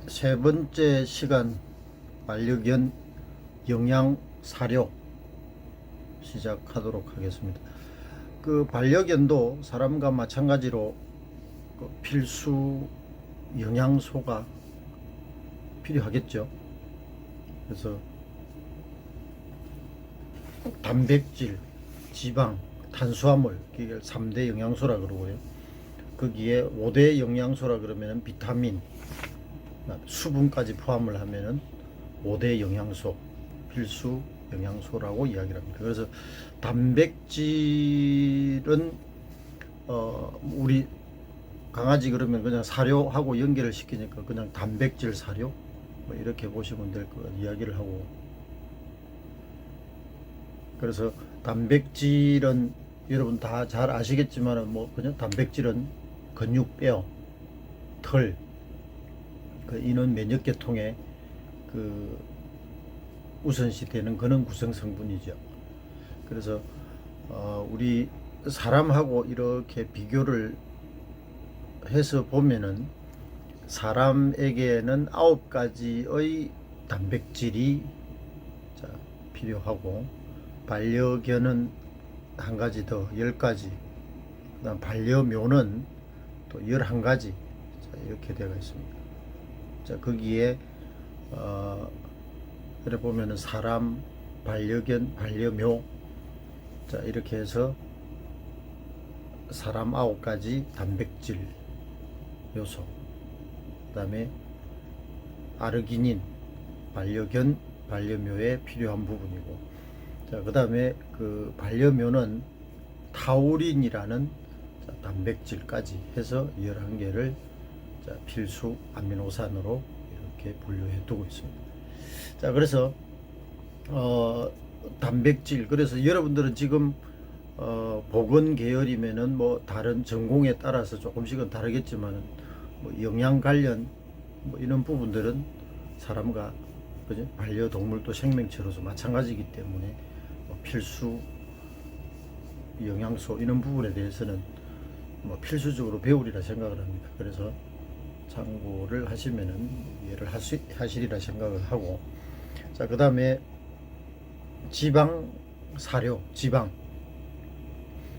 세 번째 시간 반려견 영양 사료 시작하도록 하겠습니다. 그 반려견도 사람과 마찬가지로 그 필수 영양소가 필요하겠죠. 그래서 단백질, 지방, 탄수화물, 이게 3대 영양소라 그러고요. 거기에 5대 영양소라 그러면 비타민, 수분까지 포함을 하면은 5대 영양소, 필수 영양소라고 이야기를 합니다. 그래서 단백질은 우리 강아지 그러면 그냥 사료하고 연결을 시키니까 그냥 단백질 사료 뭐 이렇게 보시면 될 것 같아요. 이야기를 하고, 그래서 단백질은 여러분 다 잘 아시겠지만 뭐 그냥 단백질은 근육, 뼈, 털, 그 인원 면역계통에 그 우선시 되는 그런 구성 성분이죠. 그래서 우리 사람하고 이렇게 비교를 해서 보면은 사람에게는 9가지의 단백질이 필요하고, 반려견은 한 가지 더 10가지, 그다음 반려묘는 또 11가지 이렇게 되어 있습니다. 자, 거기에 이렇게 보면은 사람, 반려견, 반려묘, 자 이렇게 해서 사람 9가지 단백질 요소, 그 다음에 아르기닌, 반려견, 반려묘에 필요한 부분이고, 자, 그 다음에 그 반려묘는 타우린이라는 단백질까지 해서 11개를 필수 아미노산으로 이렇게 분류해 두고 있습니다. 자, 그래서 단백질, 그래서 여러분들은 지금 보건 계열이면은 뭐 다른 전공에 따라서 조금씩은 다르겠지만 뭐 영양 관련 뭐 이런 부분들은 사람과 그죠? 반려동물도 생명체로서 마찬가지이기 때문에 뭐 필수 영양소 이런 부분에 대해서는 뭐 필수적으로 배우리라 생각을 합니다. 그래서 참고를 하시면은 이해를 하시리라 생각을 하고, 자, 그 다음에 지방 사료, 지방.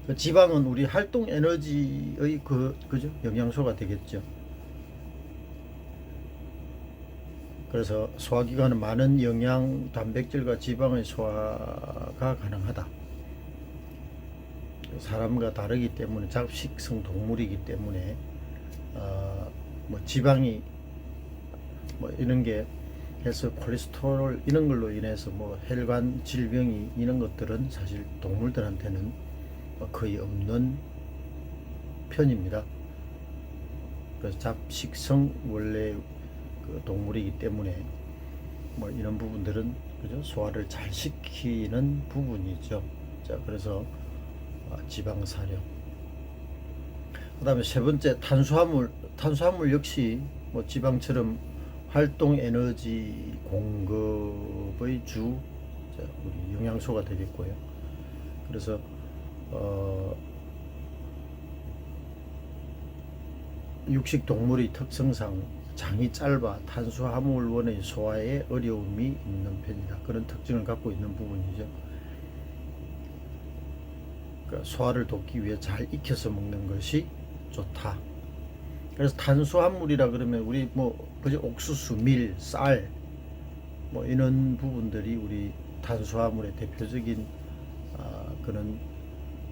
그 지방은 우리 활동 에너지의 그죠? 영양소가 되겠죠. 그래서 소화기관은 많은 영양, 단백질과 지방의 소화가 가능하다. 사람과 다르기 때문에 잡식성 동물이기 때문에 뭐 지방이 뭐 이런 게 해서 콜레스테롤 이런 걸로 인해서 뭐 혈관 질병이 이런 것들은 사실 동물들한테는 거의 없는 편입니다. 그래서 잡식성 원래 그 동물이기 때문에 뭐 이런 부분들은 그죠? 소화를 잘 시키는 부분이죠. 자, 그래서 지방 사료. 그다음에 세 번째 탄수화물 역시 뭐 지방처럼 활동 에너지 공급의 주 우리 영양소가 되겠고요. 그래서 육식 동물의 특성상 장이 짧아 탄수화물원의 소화에 어려움이 있는 편이다. 그런 특징을 갖고 있는 부분이죠. 그러니까 소화를 돕기 위해 잘 익혀서 먹는 것이 좋다. 그래서 탄수화물이라 그러면 우리 뭐 그죠? 옥수수, 밀, 쌀 뭐 이런 부분들이 우리 탄수화물의 대표적인 그런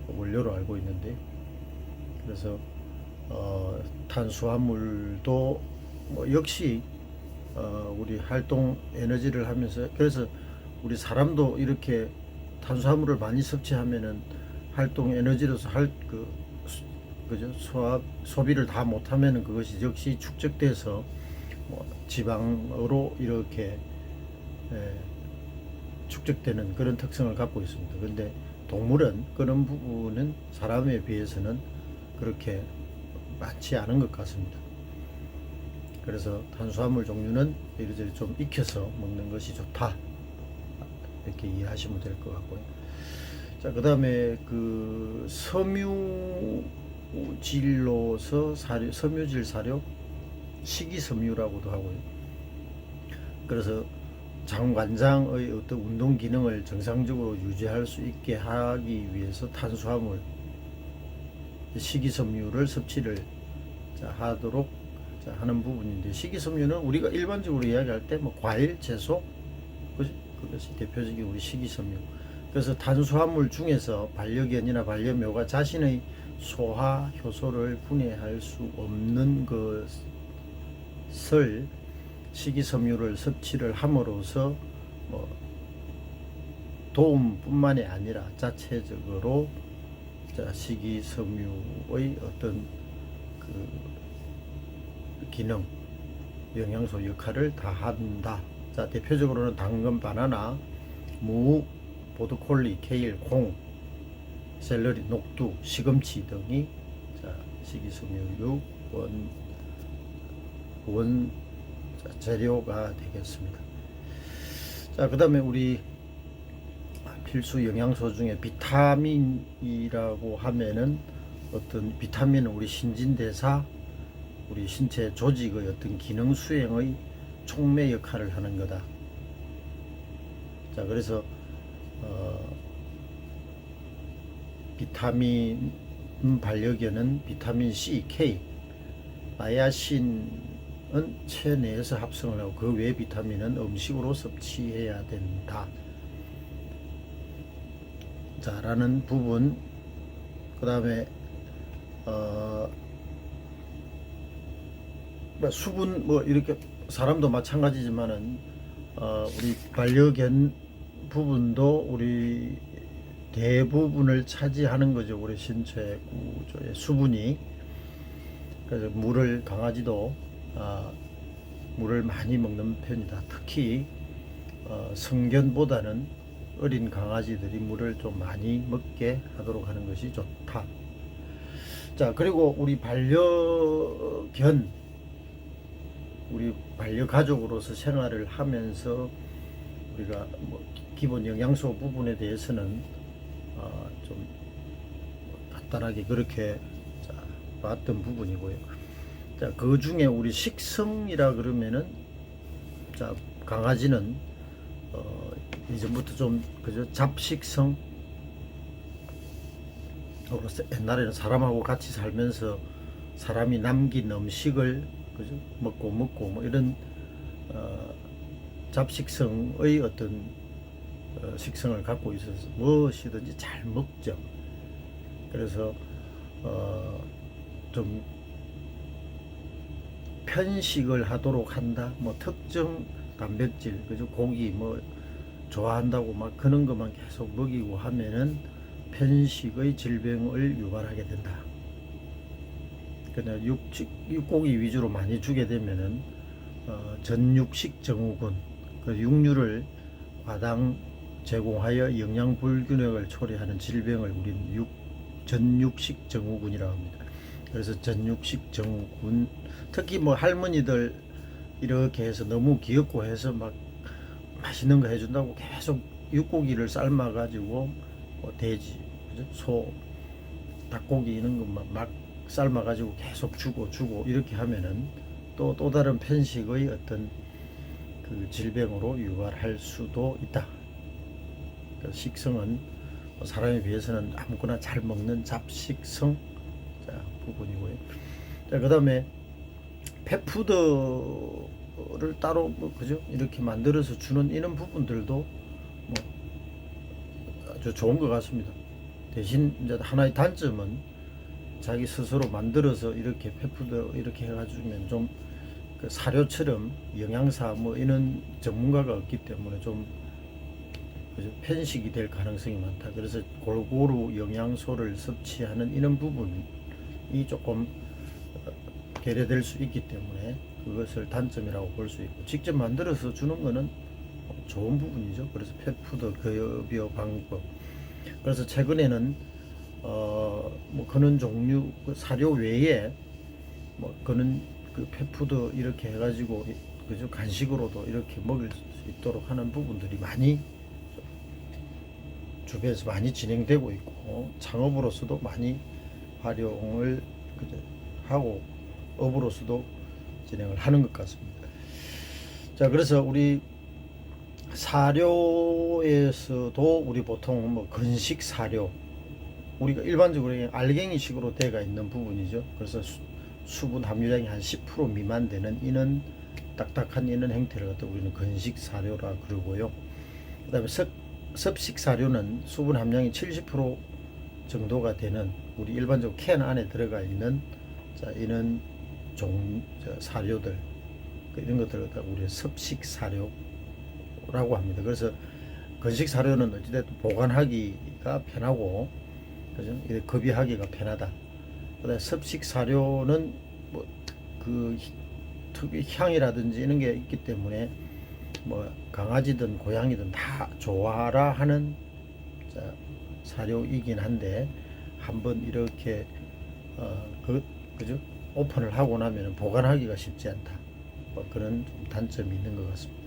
원료로 알고 있는데, 그래서 탄수화물도 뭐 역시 우리 활동 에너지를 하면서, 그래서 우리 사람도 이렇게 탄수화물을 많이 섭취하면은 활동 에너지로서 그죠? 소비를 다 못하면은 그것이 역시 축적돼서 뭐 지방으로 이렇게 축적되는 그런 특성을 갖고 있습니다. 그런데 동물은 그런 부분은 사람에 비해서는 그렇게 많지 않은 것 같습니다. 그래서 탄수화물 종류는 이리저리 좀 익혀서 먹는 것이 좋다, 이렇게 이해하시면 될 것 같고요. 자, 그 다음에 그 섬유질로서 섬유질 사료, 식이섬유라고도 하고요. 그래서 장관장의 어떤 운동 기능을 정상적으로 유지할 수 있게 하기 위해서 탄수화물, 식이섬유를 섭취를 하도록 하는 부분인데, 식이섬유는 우리가 일반적으로 이야기할 때 뭐 과일, 채소, 그것이 대표적인 우리 식이섬유. 그래서 탄수화물 중에서 반려견이나 반려묘가 자신의 소화 효소를 분해할 수 없는 것을 식이섬유를 섭취를 함으로써 뭐 도움뿐만이 아니라 자체적으로 식이섬유의 어떤 그 기능, 영양소 역할을 다한다. 대표적으로는 당근, 바나나, 무, 보드콜리, 케일, 콩, 샐러리, 녹두, 시금치 등이 식이섬유 원 재료가 되겠습니다. 그 다음에 우리 필수 영양소 중에 비타민이라고 하면은, 어떤 비타민은 우리 신진대사, 우리 신체 조직의 어떤 기능 수행의 촉매 역할을 하는 거다. 그래서 비타민 반려견은 비타민 C, K, 나야신은 체내에서 합성을 하고, 그 외 비타민은 음식으로 섭취해야 된다. 라는 부분. 그 다음에 수분, 이렇게 사람도 마찬가지지만은 우리 반려견 부분도 우리 대부분을 차지하는 거죠. 우리 신체 구조의 수분이. 그래서 강아지도 물을 많이 먹는 편이다. 특히 성견보다는 어린 강아지들이 물을 좀 많이 먹게 하도록 하는 것이 좋다. 그리고 우리 반려가족으로서 생활을 하면서 우리가 기본 영양소 부분에 대해서는 좀 간단하게 그렇게 봤던 부분이고요. 그 중에 우리 식성이라 그러면은, 강아지는 이전부터 좀 잡식성, 옛날에는 사람하고 같이 살면서 사람이 남긴 음식을 먹고 이런 잡식성의 어떤 식성을 갖고 있어서 무엇이든지 잘 먹죠. 그래서 좀 편식을 하도록 한다. 특정 단백질, 고기 좋아한다고 그런 것만 계속 먹이고 하면은 편식의 질병을 유발하게 된다. 그냥 육고기 위주로 많이 주게 되면은 전육식 증후군, 육류를 과당 제공하여 영양 불균형을 초래하는 질병을 우리는 전육식 증후군이라고 합니다. 그래서 전육식 증후군, 특히 할머니들 이렇게 해서 너무 귀엽고 해서 맛있는 거 해준다고 계속 육고기를 삶아 가지고 돼지, 소, 닭고기 이런 것만 막 삶아 가지고 계속 주고 이렇게 하면은 또 다른 편식의 어떤 그 질병으로 유발할 수도 있다. 식성은 사람에 비해서는 아무거나 잘 먹는 잡식성 부분이고요. 그 다음에 펫푸드를 따로 이렇게 만들어서 주는 이런 부분들도 아주 좋은 것 같습니다. 대신 이제 하나의 단점은 자기 스스로 만들어서 이렇게 펫푸드 이렇게 해가지고 좀 사료처럼 영양사 이런 전문가가 없기 때문에 좀 편식이 될 가능성이 많다. 그래서 골고루 영양소를 섭취하는 이런 부분이 조금 배려될 수 있기 때문에 그것을 단점이라고 볼 수 있고, 직접 만들어서 주는 거는 좋은 부분이죠. 그래서 펫푸드 급여 방법. 그래서 최근에는 그런 종류 사료 외에 그런 펫푸드 이렇게 해가지고 간식으로도 이렇게 먹을 수 있도록 하는 부분들이 많이 주변에서 많이 진행되고 있고, 창업으로서도 많이 활용을 하고 업으로서도 진행을 하는 것 같습니다. 자, 그래서 우리 사료에서도 우리 보통 뭐 건식 사료, 우리가 일반적으로 알갱이식으로 되어 있는 부분이죠. 그래서 수분 함유량이 한 10% 미만 되는 이는 딱딱한 이는 형태를 갖다 우리는 건식 사료라 그러고요. 그다음에 섭식 사료는 수분 함량이 70% 정도가 되는 우리 일반적으로 캔 안에 들어가 있는 자 이런 사료들 이런 것들을 갖다 우리 섭식 사료라고 합니다. 그래서 건식 사료는 어찌됐든 보관하기가 편하고 그죠? 급이하기가 편하다. 그다음에 섭식 사료는 뭐 그 특유 향이라든지 이런 게 있기 때문에 뭐 강아지든 고양이든 다 좋아라 하는 사료이긴 한데 한번 이렇게 그죠? 오픈을 하고 나면 보관하기가 쉽지 않다. 뭐 그런 단점이 있는 것 같습니다.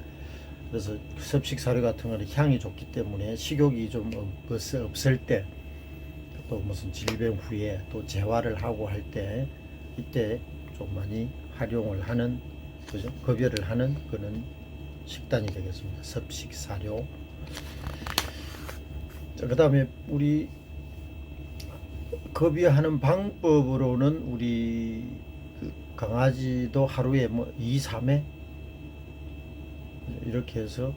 그래서 섭식 사료 같은 거는 향이 좋기 때문에 식욕이 좀 없을 때 또 무슨 질병 후에 또 재활을 하고 할 때 이때 좀 많이 활용을 하는 그죠? 급여를 하는 그런 식단이 되겠습니다. 섭식 사료. 자, 그다음에 우리 급여하는 방법으로는 우리 강아지도 하루에 뭐 2, 3회 이렇게 해서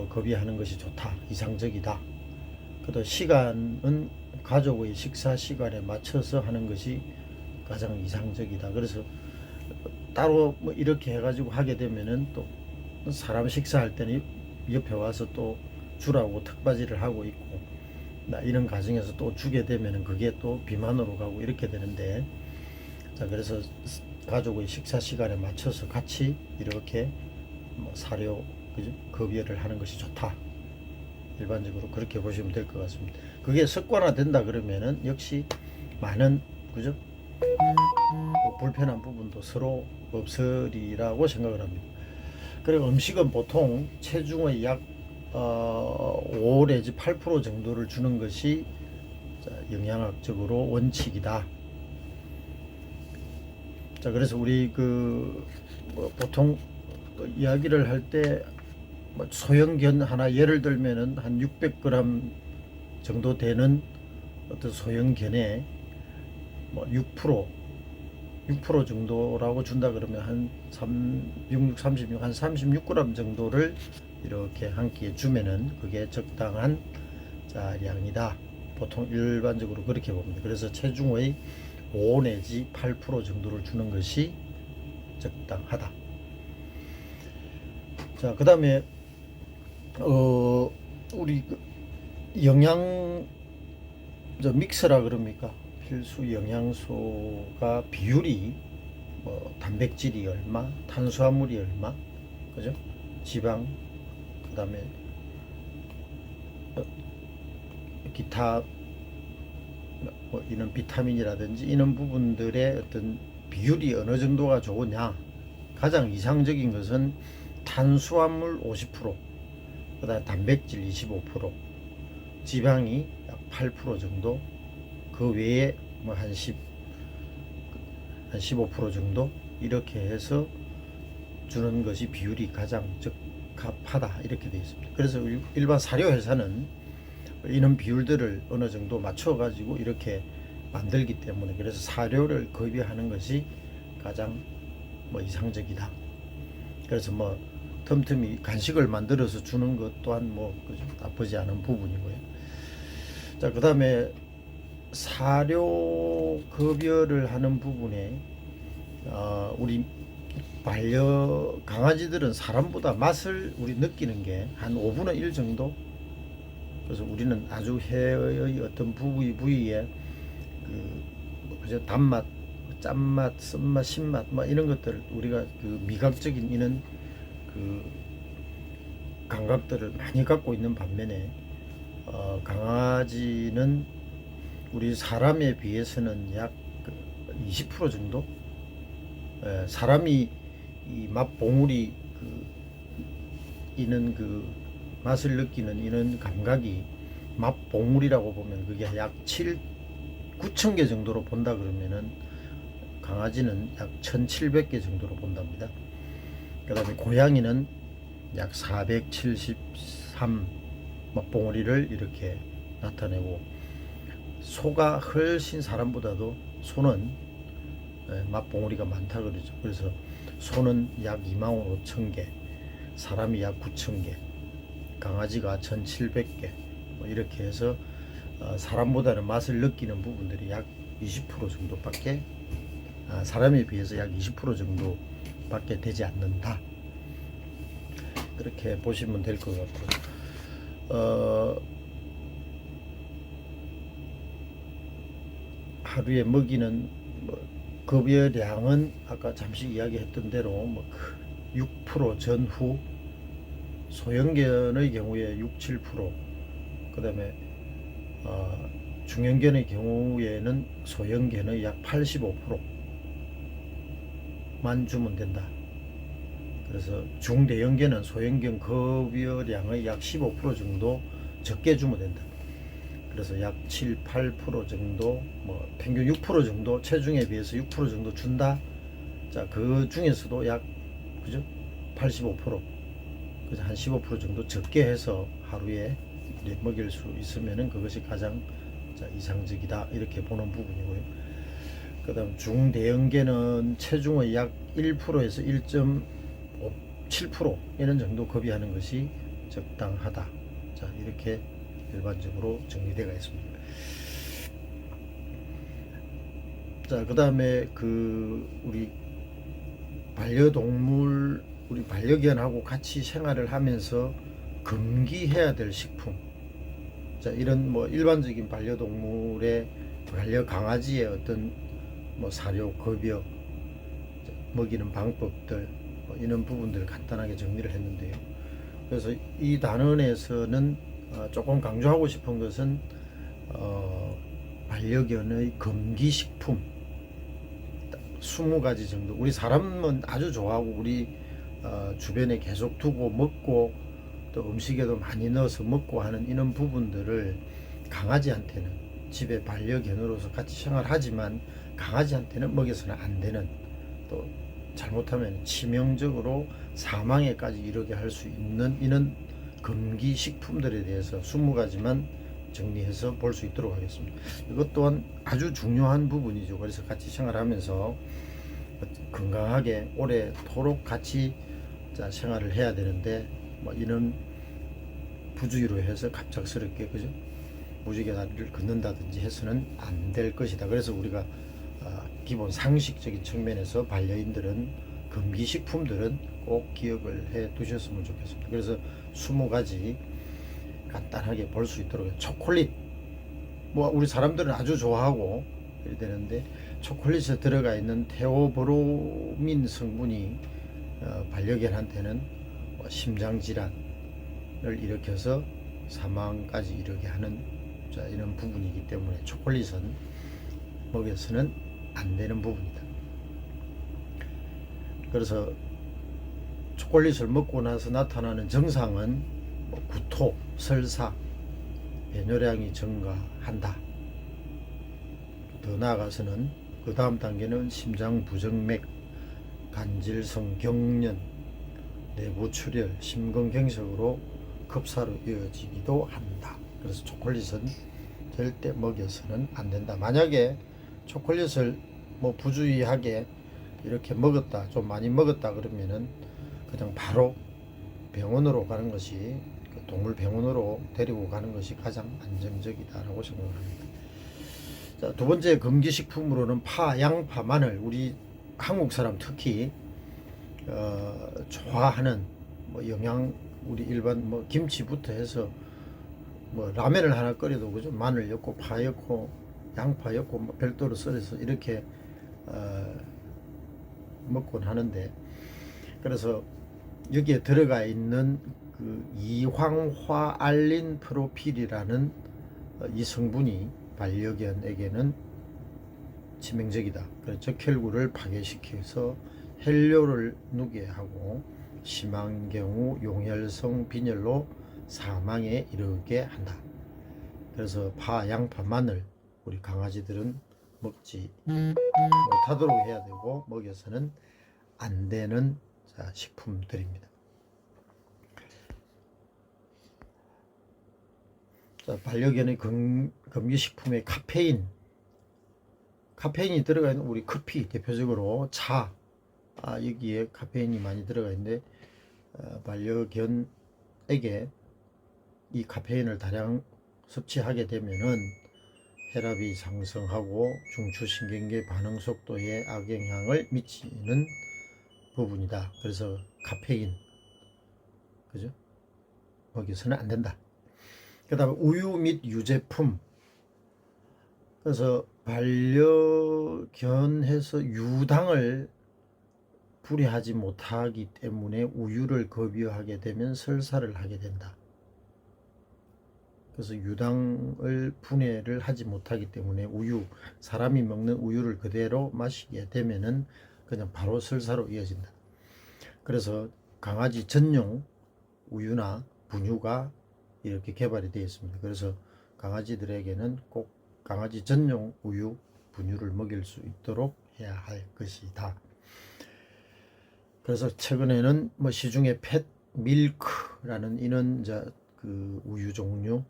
급여하는 것이 좋다. 이상적이다. 그다음 시간은 가족의 식사 시간에 맞춰서 하는 것이 가장 이상적이다. 그래서 따로 뭐 이렇게 해가지고 하게 되면은 또 사람 식사할 때는 옆에 와서 또 주라고 턱받이를 하고 있고 이런 과정에서 또 주게 되면은 그게 또 비만으로 가고 이렇게 되는데 자 그래서 가족의 식사 시간에 맞춰서 같이 이렇게 뭐 사료 그죠? 급여를 하는 것이 좋다. 일반적으로 그렇게 보시면 될 것 같습니다. 그게 습관화 된다 그러면은 역시 많은 그죠? 뭐 불편한 부분도 서로 없으리라고 생각을 합니다. 그리고 음식은 보통 체중의 약 5 내지 8% 정도를 주는 것이 영양학적으로 원칙이다. 자 그래서 우리 뭐 보통 이야기를 할 때 뭐 소형견 하나 예를 들면은 한 600g 정도 되는 어떤 소형견에 뭐 6% 정도라고 준다 그러면 한 36, 한 36g 정도를 이렇게 한 끼에 주면은 그게 적당한 양이다. 보통 일반적으로 그렇게 봅니다. 그래서 체중의 5 내지 8% 정도를 주는 것이 적당하다. 자, 그 다음에 우리 영양 믹스라 그럽니까? 필수 영양소가 비율이 뭐 단백질이 얼마, 탄수화물이 얼마, 그죠? 지방, 그 다음에 기타 뭐 이런 비타민이라든지 이런 부분들의 어떤 비율이 어느 정도가 좋으냐. 가장 이상적인 것은 탄수화물 50%, 그 다음에 단백질 25%, 지방이 약 8% 정도, 그 외에 뭐 한 15% 정도 이렇게 해서 주는 것이 비율이 가장 적합하다 이렇게 되어 있습니다. 그래서 일반 사료 회사는 이런 비율들을 어느 정도 맞춰 가지고 이렇게 만들기 때문에 그래서 사료를 급여하는 것이 가장 뭐 이상적이다. 그래서 뭐 틈틈이 간식을 만들어서 주는 것 또한 뭐 나쁘지 않은 부분이고요. 자, 그 다음에 사료 급여를 하는 부분에 우리 강아지들은 사람보다 맛을 우리 느끼는 게 한 5분의 1 정도. 그래서 우리는 아주 혀의 어떤 부위에 단맛, 짠맛, 쓴맛, 신맛 뭐 이런 것들 우리가 미각적인 이런 감각들을 많이 갖고 있는 반면에 강아지는 우리 사람에 비해서는 약 20% 정도 사람이 이 맛봉우리 있는 맛을 느끼는 이런 감각이 맛봉우리라고 보면 그게 약 9,000개 정도로 본다 그러면은 강아지는 약 1,700개 정도로 본답니다. 그 다음에 고양이는 약 473 먹봉오리를 이렇게 나타내고, 소가 훨씬 사람보다도 소는 맛봉오리가 많다 그러죠. 그래서 소는 약 25,000개, 사람이 약 9,000개, 강아지가 1,700개, 뭐 이렇게 해서 사람보다는 맛을 느끼는 부분들이 약 20% 정도밖에, 사람에 비해서 약 20% 정도밖에 되지 않는다. 그렇게 보시면 될 것 같고, 하루에 먹이는 급여량은 아까 잠시 이야기했던 대로 6% 전후, 소형견의 경우에 6, 7%, 그 다음에 중형견의 경우에는 소형견의 약 85%만 주면 된다. 그래서 중대형견은 소형견 급여량의 약 15% 정도 적게 주면 된다. 그래서 약 7, 8% 정도, 평균 6% 정도, 체중에 비해서 6% 정도 준다. 자, 그 중에서도 약, 그죠? 85%, 그래서 한 15% 정도 적게 해서 하루에 먹일 수 있으면은 그것이 가장 이상적이다. 이렇게 보는 부분이고요. 그 다음 중대형견은 체중의 약 1%에서 1.7% 이런 정도 급여하는 것이 적당하다. 자, 이렇게 일반적으로 정리되어 있습니다. 자, 그 다음에 우리 반려동물, 우리 반려견하고 같이 생활을 하면서 금기해야 될 식품. 자, 이런 일반적인 반려동물의, 반려강아지의 어떤 사료, 급여, 먹이는 방법들, 이런 부분들을 간단하게 정리를 했는데요. 그래서 이 단원에서는 조금 강조하고 싶은 것은 반려견의 금기식품 20가지 정도. 우리 사람은 아주 좋아하고 우리 주변에 계속 두고 먹고 또 음식에도 많이 넣어서 먹고 하는 이런 부분들을 강아지한테는, 집에 반려견으로서 같이 생활하지만 강아지한테는 먹여서는 안 되는, 또 잘못하면 치명적으로 사망에까지 이르게 할 수 있는 이런 금기 식품들에 대해서 20가지만 정리해서 볼 수 있도록 하겠습니다. 이것 또한 아주 중요한 부분이죠. 그래서 같이 생활하면서 건강하게 오래도록 같이 생활을 해야 되는데, 이런 부주의로 해서 갑작스럽게, 그죠? 무지개 다리를 걷는다든지 해서는 안 될 것이다. 그래서 우리가 기본 상식적인 측면에서 반려인들은 금기식품들은 꼭 기억을 해 두셨으면 좋겠습니다. 그래서 20가지 간단하게 볼 수 있도록. 초콜릿, 우리 사람들은 아주 좋아하고 이래 되는데, 초콜릿에 들어가 있는 테오브로민 성분이 반려견한테는 심장질환을 일으켜서 사망까지 이르게 하는 이런 부분이기 때문에 초콜릿은 먹여서는 안 되는 부분이다. 그래서 초콜릿을 먹고 나서 나타나는 증상은 구토, 설사, 배뇨량이 증가한다. 더 나아가서는 그 다음 단계는 심장 부정맥, 간질성 경련, 내부출혈, 심근경색으로 급사로 이어지기도 한다. 그래서 초콜릿은 절대 먹여서는 안 된다. 만약에 초콜릿을 부주의하게 이렇게 먹었다, 좀 많이 먹었다 그러면은 그냥 바로 병원으로 가는 것이, 동물 병원으로 데리고 가는 것이 가장 안정적이다라고 생각합니다. 자, 두 번째 금기식품으로는 파, 양파, 마늘. 우리 한국 사람 특히 좋아하는 영양, 우리 일반 김치부터 해서 라면을 하나 끓여도, 그죠? 마늘 넣고 파 넣고 양파 넣고 별도로 썰어서 이렇게 먹곤 하는데, 그래서 여기에 들어가 있는 이황화 알린 프로필이라는 이 성분이 반려견에게는 치명적이다. 그래서 적혈구를 파괴시켜서 헬뇨를 누게 하고 심한 경우 용혈성 빈혈로 사망에 이르게 한다. 그래서 파, 양파, 마늘 우리 강아지들은 먹지 못하도록 해야 되고, 먹여서는 안 되는 자, 식품들입니다. 자, 반려견의 금기식품에 카페인이 들어가 있는 우리 커피, 대표적으로 차, 여기에 카페인이 많이 들어가 있는데 반려견에게 이 카페인을 다량 섭취하게 되면은 혈압이 상승하고 중추신경계 반응 속도에 악영향을 미치는 부분이다. 그래서 카페인, 그죠? 먹여서는 안 된다. 그 다음에 우유 및 유제품. 그래서 반려견에서 유당을 분해하지 못하기 때문에 우유를 급여하게 되면 설사를 하게 된다. 그래서 유당을 분해를 하지 못하기 때문에 사람이 먹는 우유를 그대로 마시게 되면은 그냥 바로 설사로 이어진다. 그래서 강아지 전용 우유나 분유가 이렇게 개발이 되어 있습니다. 그래서 강아지들에게는 꼭 강아지 전용 우유, 분유를 먹일 수 있도록 해야 할 것이다. 그래서 최근에는 뭐 시중에 펫 밀크라는 이런 그 우유 종류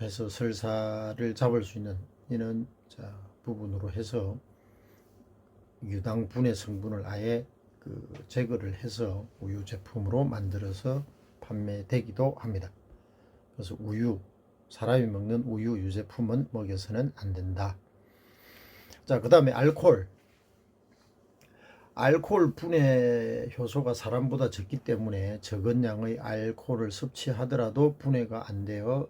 해서 설사를 잡을 수 있는 이런 부분으로 해서 유당 분해 성분을 아예 제거를 해서 우유 제품으로 만들어서 판매되기도 합니다. 그래서 사람이 먹는 우유 유제품은 먹여서는 안 된다. 자, 그 다음에 알코올 분해 효소가 사람보다 적기 때문에 적은 양의 알코올을 섭취하더라도 분해가 안 되어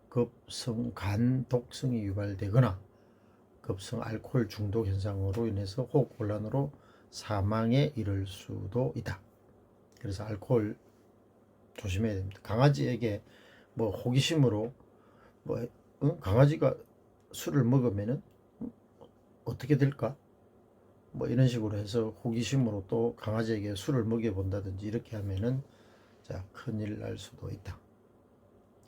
급성 간 독성이 유발되거나 급성 알코올 중독 현상으로 인해서 호흡곤란으로 사망에 이를 수도 있다. 그래서 알코올 조심해야 됩니다. 강아지에게 뭐 호기심으로 강아지가 술을 먹으면은 어떻게 될까? 뭐 이런 식으로 해서 호기심으로 또 강아지에게 술을 먹여본다든지 이렇게 하면은 큰일 날 수도 있다.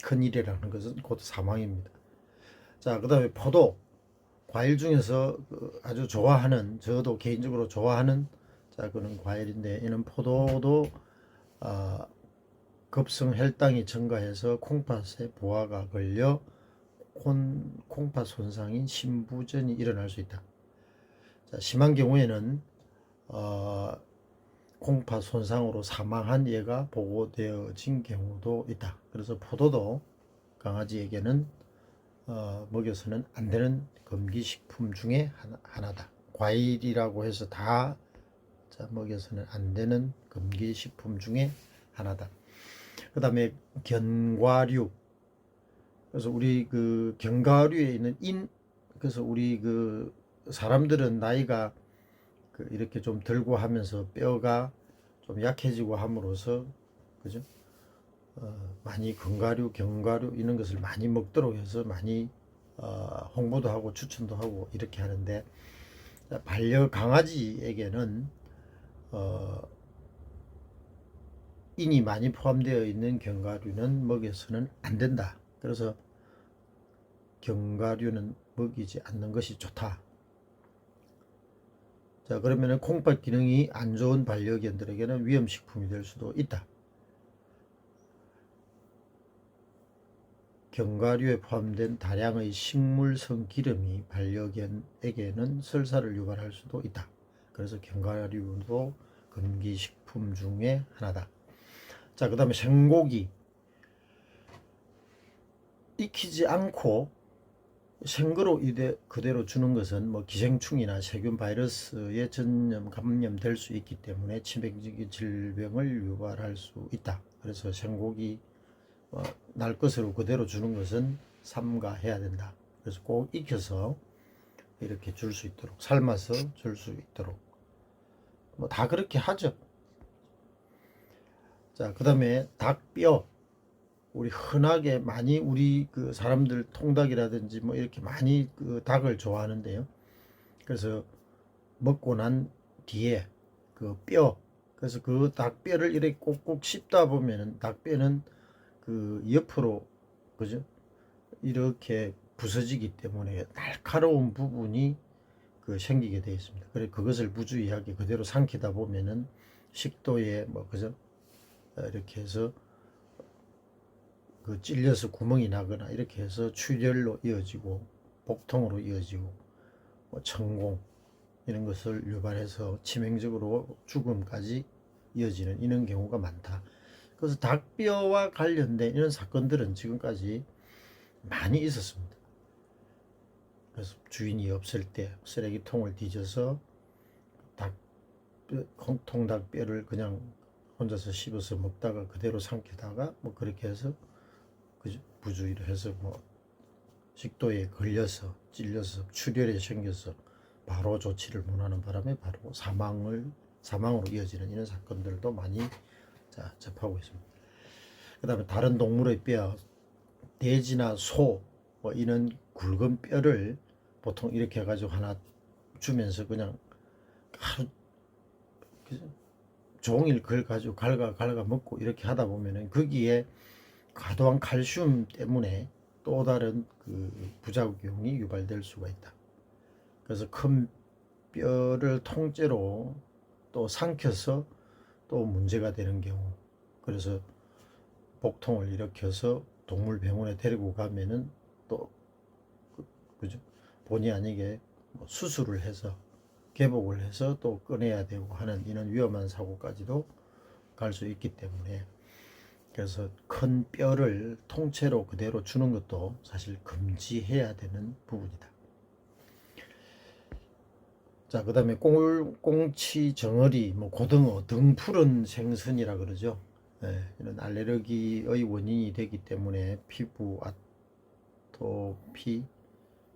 큰일이라는 것은 곧 사망입니다. 자, 그 다음에 포도, 과일 중에서 아주 좋아하는, 저도 개인적으로 좋아하는 그런 과일인데, 이는 포도도 급성 혈당이 증가해서 콩팥에 부하가 걸려 콩팥 손상인 심부전이 일어날 수 있다. 자, 심한 경우에는 콩팥 손상으로 사망한 예가 보고되어진 경우도 있다. 그래서 포도도 강아지에게는 먹여서는 안 되는 금기식품 중에 하나다. 과일이라고 해서 다 먹여서는 안 되는 금기식품 중에 하나다. 그 다음에 견과류. 그래서 우리 견과류에 있는 그래서 우리 사람들은 나이가 이렇게 좀 들고 하면서 뼈가 좀 약해지고 함으로써, 그죠? 많이 견과류 이런 것을 많이 먹도록 해서 많이 홍보도 하고 추천도 하고 이렇게 하는데, 반려 강아지에게는 인이 많이 포함되어 있는 견과류는 먹여서는 안 된다. 그래서 견과류는 먹이지 않는 것이 좋다. 자, 그러면은 콩팥 기능이 안 좋은 반려견들에게는 위험식품이 될 수도 있다. 견과류에 포함된 다량의 식물성 기름이 반려견에게는 설사를 유발할 수도 있다. 그래서 견과류도 금기식품 중에 하나다. 자, 그 다음에 생고기. 익히지 않고 생거로 그대로 주는 것은 기생충이나 세균 바이러스에 감염될 수 있기 때문에 치명적인 질병을 유발할 수 있다. 그래서 생고기 날 것으로 그대로 주는 것은 삼가해야 된다. 그래서 꼭 익혀서 이렇게 줄 수 있도록, 삶아서 줄 수 있도록 다 그렇게 하죠. 자, 그 다음에 닭뼈. 우리 흔하게 많이 우리 사람들 통닭이라든지 이렇게 많이 닭을 좋아하는데요. 그래서 먹고 난 뒤에 뼈, 그래서 닭뼈를 이렇게 꼭꼭 씹다 보면은 닭뼈는 옆으로, 그죠? 이렇게 부서지기 때문에 날카로운 부분이 생기게 되어 있습니다. 그래 그것을 부주의하게 그대로 삼키다 보면은 식도에 뭐 그죠 이렇게 해서 찔려서 구멍이 나거나 이렇게 해서 출혈로 이어지고 복통으로 이어지고 뭐 천공 이런 것을 유발해서 치명적으로 죽음까지 이어지는 이런 경우가 많다. 그래서 닭뼈와 관련된 이런 사건들은 지금까지 많이 있었습니다. 그래서 주인이 없을 때 쓰레기통을 뒤져서 통닭뼈를 그냥 혼자서 씹어서 먹다가 그대로 삼키다가 뭐 그렇게 해서 부주의로 해서 뭐 식도에 걸려서 찔려서 출혈이 생겨서 바로 조치를 못하는 바람에 바로 사망으로 이어지는 이런 사건들도 많이 접하고 있습니다. 그 다음에 다른 동물의 뼈, 돼지나 소 뭐 이런 굵은 뼈를 보통 이렇게 해가지고 하나 주면서 그냥 하루 종일 그걸 가지고 갈가 먹고 이렇게 하다 보면은 거기에 과도한 칼슘 때문에 또 다른 부작용이 유발될 수가 있다. 그래서 큰 뼈를 통째로 또 삼켜서 또 문제가 되는 경우, 그래서 복통을 일으켜서 동물병원에 데리고 가면은 또 그죠? 본의 아니게 수술을 해서 개복을 해서 또 꺼내야 되고 하는 이런 위험한 사고까지도 갈 수 있기 때문에, 그래서 큰 뼈를 통째로 그대로 주는 것도 사실 금지해야 되는 부분이다. 자, 그 다음에 꽁치, 정어리, 뭐 고등어 등 푸른 생선이라 그러죠. 이런 알레르기의 원인이 되기 때문에 피부 아토피,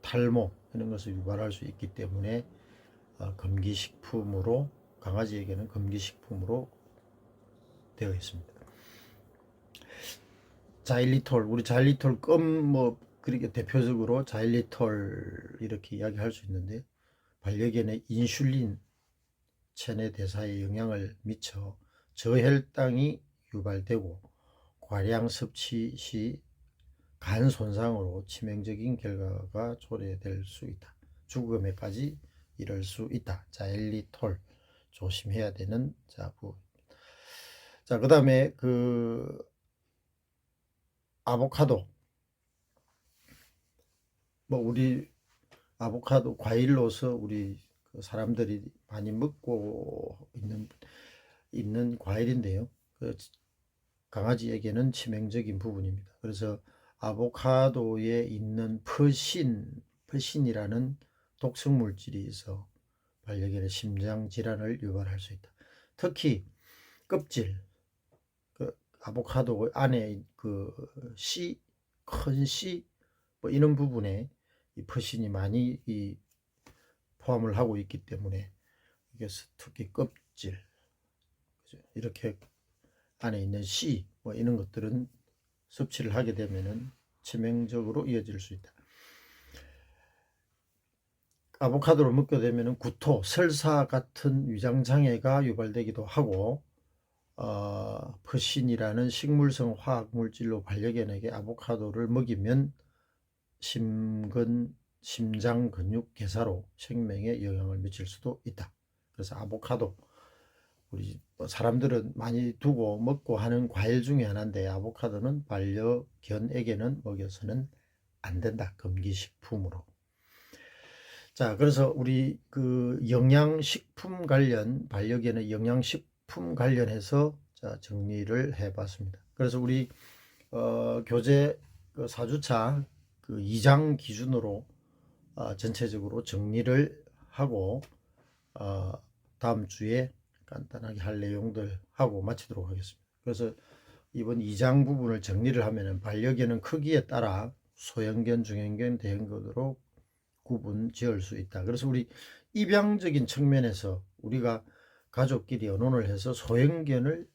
탈모 이런 것을 유발할 수 있기 때문에 금기식품으로, 강아지에게는 금기식품으로 되어 있습니다. 자일리톨, 우리 자일리톨 껌 그렇게 대표적으로 자일리톨 이렇게 이야기할 수 있는데, 반려견의 인슐린 체내 대사에 영향을 미쳐 저혈당이 유발되고 과량 섭취 시 간 손상으로 치명적인 결과가 초래될 수 있다. 죽음에까지 이를 수 있다. 자일리톨 조심해야 되는 부분. 자, 그다음에 아보카도. 우리 아보카도 과일로서 우리 사람들이 많이 먹고 있는 과일인데요. 강아지에게는 치명적인 부분입니다. 그래서 아보카도에 있는 퍼신이라는 독성 물질이 있어 반려견의 심장 질환을 유발할 수 있다. 특히 껍질, 아보카도 안에 큰 씨, 이런 부분에 이 퍼신이 많이 포함을 하고 있기 때문에, 이게 특히 껍질, 이렇게 안에 있는 씨, 이런 것들은 섭취를 하게 되면은 치명적으로 이어질 수 있다. 아보카도를 먹게 되면은 구토, 설사 같은 위장 장애가 유발되기도 하고, 퍼신이라는 식물성 화학 물질로 반려견에게 아보카도를 먹이면 심장 근육 괴사로 생명에 영향을 미칠 수도 있다. 그래서 아보카도, 우리 사람들은 많이 두고 먹고 하는 과일 중에 하나인데, 아보카도는 반려견에게는 먹여서는 안 된다. 금기식품으로. 자, 그래서 우리 영양식품 관련, 반려견의 영양식품 관련해서 정리를 해봤습니다. 그래서 우리 교재 4주차 2장 기준으로 전체적으로 정리를 하고 다음 주에 간단하게 할 내용들 하고 마치도록 하겠습니다. 그래서 이번 2장 부분을 정리를 하면은 반려견은 크기에 따라 소형견, 중형견, 대형견으로 구분 지을 수 있다. 그래서 우리 입양적인 측면에서 우리가 가족끼리 의논을 해서 소형견을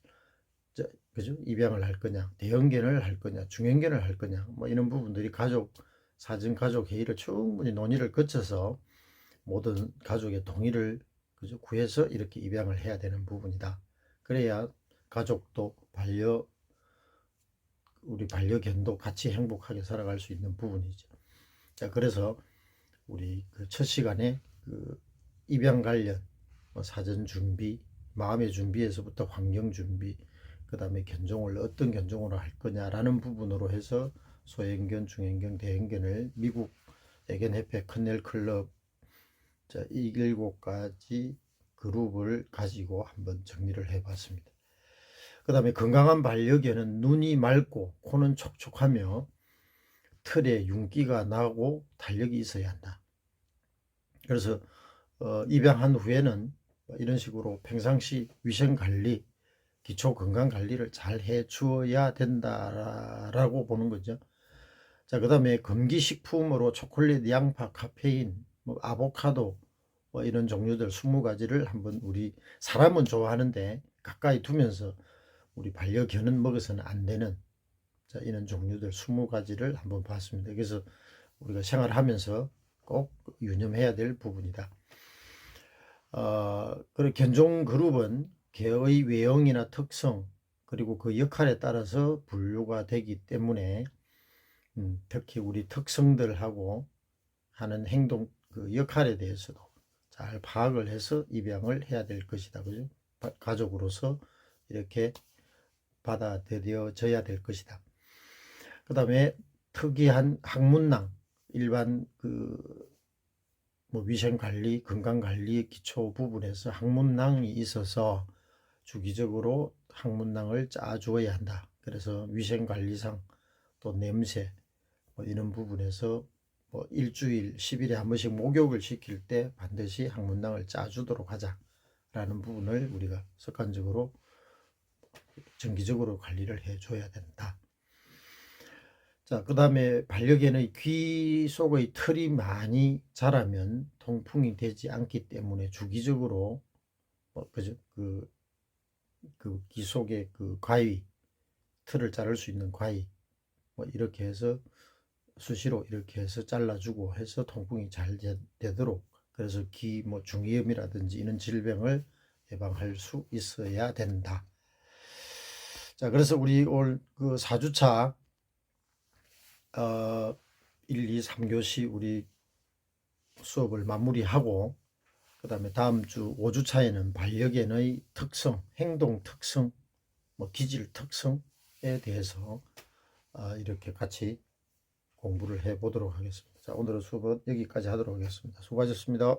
그죠? 입양을 할 거냐, 대형견을 할 거냐, 중형견을 할 거냐, 이런 부분들이 사전 가족 회의를 충분히 논의를 거쳐서 모든 가족의 동의를 구해서 이렇게 입양을 해야 되는 부분이다. 그래야 가족도 우리 반려견도 같이 행복하게 살아갈 수 있는 부분이죠. 자, 그래서 우리 첫 시간에 그 입양 관련 사전 준비, 마음의 준비에서부터 환경 준비, 그 다음에 견종을 어떤 견종으로 할 거냐라는 부분으로 해서 소형견, 중형견, 대형견을 미국 애견협회 커넬 클럽 이 7가지 그룹을 가지고 한번 정리를 해봤습니다. 그 다음에 건강한 반려견은 눈이 맑고 코는 촉촉하며 털에 윤기가 나고 탄력이 있어야 한다. 그래서 입양한 후에는 이런 식으로 평상시 위생관리, 기초건강관리를 잘 해주어야 된다라고 보는 거죠. 자, 그 다음에 금기식품으로 초콜릿, 양파, 카페인, 아보카도 이런 종류들 20가지를 한번 우리 사람은 좋아하는데 가까이 두면서 우리 반려견은 먹어서는 안 되는 자, 이런 종류들 20가지를 한번 봤습니다. 그래서 우리가 생활하면서 꼭 유념해야 될 부분이다. 그리고 견종 그룹은 개의 외형이나 특성 그리고 그 역할에 따라서 분류가 되기 때문에 특히 우리 특성들하고 하는 행동 그 역할에 대해서도 잘 파악을 해서 입양을 해야 될 것이다. 그죠? 가족으로서 이렇게 받아들여져야 될 것이다. 그 다음에 특이한 항문낭, 일반 위생관리, 건강관리 기초 부분에서 항문낭이 있어서 주기적으로 항문낭을 짜주어야 한다. 그래서 위생관리상 또 냄새 이런 부분에서 일주일, 10일에 한 번씩 목욕을 시킬 때 반드시 항문낭을 짜주도록 하자라는 부분을 우리가 습관적으로 정기적으로 관리를 해줘야 된다. 자, 그 다음에 반려견의 귀 속의 털이 많이 자라면 통풍이 되지 않기 때문에 주기적으로 귀 속의 그 가위, 털을 자를 수 있는 가위 이렇게 해서 수시로 이렇게 해서 잘라주고 해서 통풍이 잘 되도록 그래서 귀 중이염이라든지 이런 질병을 예방할 수 있어야 된다. 자, 그래서 우리 올 그 4주차 1, 2, 3교시 우리 수업을 마무리하고 그 다음에 다음 주 5주차에는 반려견의 특성, 행동 특성, 기질 특성에 대해서 이렇게 같이 공부를 해 보도록 하겠습니다. 자, 오늘의 수업은 여기까지 하도록 하겠습니다. 수고하셨습니다.